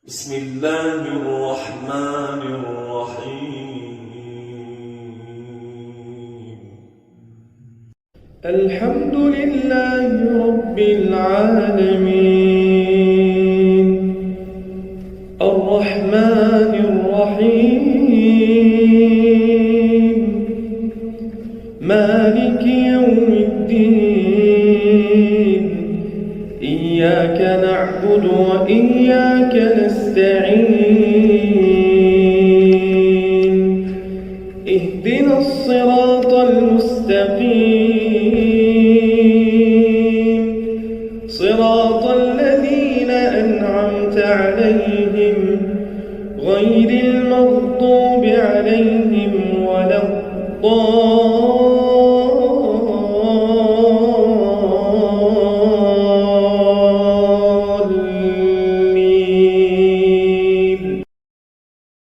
بسم الله الرحمن الرحيم. الحمد لله رب العالمين الرحمن الرحيم مالك يوم الدين إياك نعبد وإياك نستعين اهدنا الصراط المستقيم صراط الذين أنعمت عليهم غير المغضوب عليهم ولا الضالين.